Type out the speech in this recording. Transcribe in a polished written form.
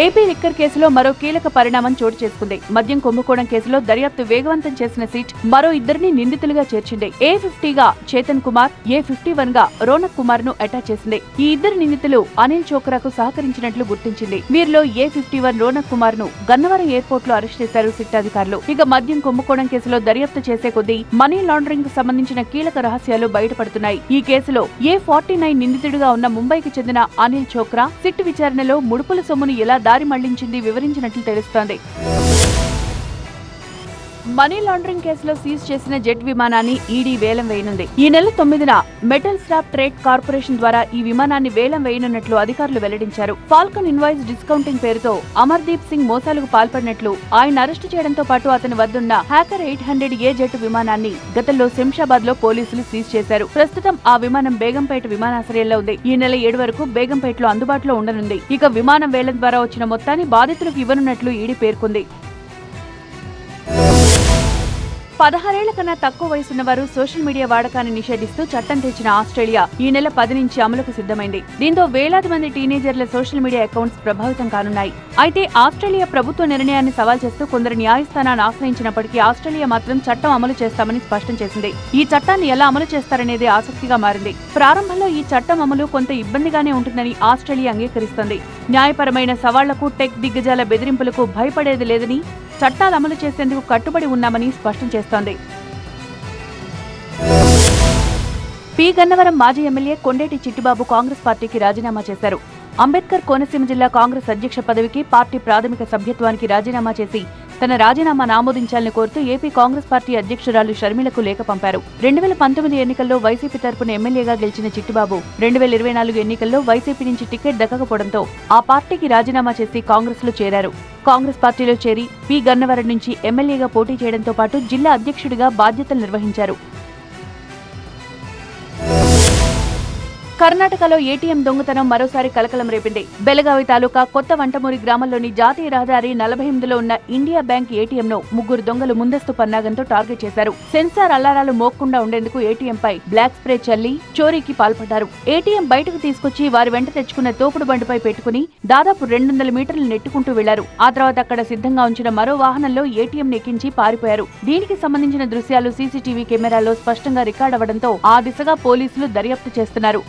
AP liquor కేసులో మరో కీలక పరిణామం చోటు చేసుకుంది. మద్యం కుంభకోణం కేసులో దర్యాప్తు వేగవంతం చేసిన సిట్ మరో ఇద్దరిని నిందితులుగా చేర్చింది. A50గా చేతన్ కుమార్, A51గా రోనక్ కుమార్ ను అటాచ్ చేసింది. ఈ ఇద్దరు నిందితులు అనిల్ చోక్రాకు సహకరించినట్లు గుర్తించింది. వీరిలో A51 రోనక్ కుమార్ ను గన్నవరం ఎయిర్పోర్ట్ లో అరెస్ట్ చేశారు సిట్ అధికారులు. ఇక మద్యం కుంభకోణం కేసులో దర్యాప్తు చేసే కొద్దీ మనీ లాండరింగ్ కు సంబంధించిన కీలక రహస్యాలు బయటపడుతున్నాయి. ఈ కేసులో A49 నిందితుడిగా ఉన్న ముంబైకి చెందిన అనిల్ చోక్రా సిట్ విచారణలో ముడుపుల సొమ్మును ఎలా దారి మళ్లించింది వివరించినట్లు తెలుస్తోంది. మనీ లాండరింగ్ కేసులో సీజ్ చేసిన జెట్ విమానాన్ని ఈడీ వేలం వేయనుంది. ఈ నెల 9న మెటల్ స్క్రాప్ ట్రేడ్ కార్పొరేషన్ ద్వారా ఈ విమానాన్ని వేలం వేయనున్నట్లు అధికారులు వెల్లడించారు. ఫాల్కన్ ఇన్వాయిస్ డిస్కౌంటింగ్ పేరుతో అమర్దీప్ సింగ్ మోసాలకు పాల్పడినట్లు ఆయన అరెస్టు చేయడంతో పాటు అతని వద్దున్న హ్యాకర్ 800A జెట్ విమానాన్ని గతంలో శంషాబాద్ లో పోలీసులు సీజ్ చేశారు. ప్రస్తుతం ఆ విమానం బేగంపేట విమానాశ్రయంలో ఉంది. ఈ నెల 7 వరకు బేగంపేటలో అందుబాటులో ఉండనుంది. ఇక విమానం వేలం ద్వారా వచ్చిన మొత్తాన్ని బాధితులకు ఇవ్వనున్నట్లు ఈడీ పేర్కొంది. 16 ఏళ్ల కన్నా తక్కువ వయసున్న వారు సోషల్ మీడియా వాడకాన్ని నిషేధిస్తూ చట్టం తెచ్చిన ఆస్ట్రేలియా ఈ నెల 10 నుంచి అమలుకు సిద్ధమైంది. దీంతో వేలాది మంది టీనేజర్ల సోషల్ మీడియా అకౌంట్స్ ప్రభావితం కానున్నాయి. అయితే ఆస్ట్రేలియా ప్రభుత్వ నిర్ణయాన్ని సవాల్ చేస్తూ కొందరు న్యాయస్థానాన్ని ఆశ్రయించినప్పటికీ ఆస్ట్రేలియా మాత్రం చట్టం అమలు చేస్తామని స్పష్టం చేసింది. ఈ చట్టాన్ని ఎలా అమలు చేస్తారనేది ఆసక్తిగా మారింది. ప్రారంభంలో ఈ చట్టం అమలు కొంత ఇబ్బందిగానే ఉంటుందని ఆస్ట్రేలియా అంగీకరిస్తోంది. న్యాయపరమైన సవాళ్లకు, టెక్ దిగ్గజాల బెదిరింపులకు భయపడేది లేదని, చట్టాలు అమలు చేసేందుకు కట్టుబడి ఉన్నామని స్పష్టం చేస్తోంది. పి గన్నవరం మాజీ ఎమ్మెల్యే కొండేటి చిట్టిబాబు కాంగ్రెస్ పార్టీకి రాజీనామా చేశారు. అంబేద్కర్ కోనసీమ జిల్లా కాంగ్రెస్ అధ్యక్ష పదవికి పార్టీ ప్రాథమిక సభ్యత్వానికి రాజీనామా చేసి తన రాజీనామాను ఆమోదించాలని కోరుతూ ఏపీ కాంగ్రెస్ పార్టీ అధ్యక్షురాలు షర్మిలకు లేఖ పంపారు. 2019 ఎన్నికల్లో వైసీపీ తరపున ఎమ్మెల్యేగా గెలిచిన చిట్టిబాబు 2024 ఎన్నికల్లో వైసీపీ నుంచి టికెట్ దక్కకపోవడంతో ఆ పార్టీకి రాజీనామా చేసి కాంగ్రెస్ లో చేరారు. కాంగ్రెస్ పార్టీలో చేరి పి గన్నవరం నుంచి ఎమ్మెల్యేగా పోటీ చేయడంతో పాటు జిల్లా అధ్యక్షుడిగా బాధ్యతలు నిర్వహించారు. కర్ణాటకలో ఏటీఎం దొంగతనం మరోసారి కలకలం రేపింది. బెళగావి తాలూకా కొత్త వంటమూరి గ్రామంలోని జాతీయ రహదారి 48లో ఉన్న ఇండియా బ్యాంక్ ఏటీఎంను 3 దొంగలు ముందస్తు పన్నాగంతో టార్గెట్ చేశారు. సెన్సార్ అలారాలు మోగకుండా ఉండేందుకు ఏటీఎంపై బ్లాక్ స్ప్రే చల్లి చోరీకి పాల్పడ్డారు. ఏటీఎం బయటకు తీసుకొచ్చి వారి వెంట తెచ్చుకున్న తోపుడు బండిపై పెట్టుకుని దాదాపు 200 మీటర్లు నెట్టుకుంటూ వెళ్లారు. ఆ తర్వాత అక్కడ సిద్ధంగా ఉంచిన మరో వాహనంలో ఏటీఎం నెక్కించి పారిపోయారు. దీనికి సంబంధించిన దృశ్యాలు సీసీటీవీ కెమెరాలో స్పష్టంగా రికార్డ్ అవ్వడంతో ఆ దిశగా పోలీసులు దర్యాప్తు చేస్తున్నారు.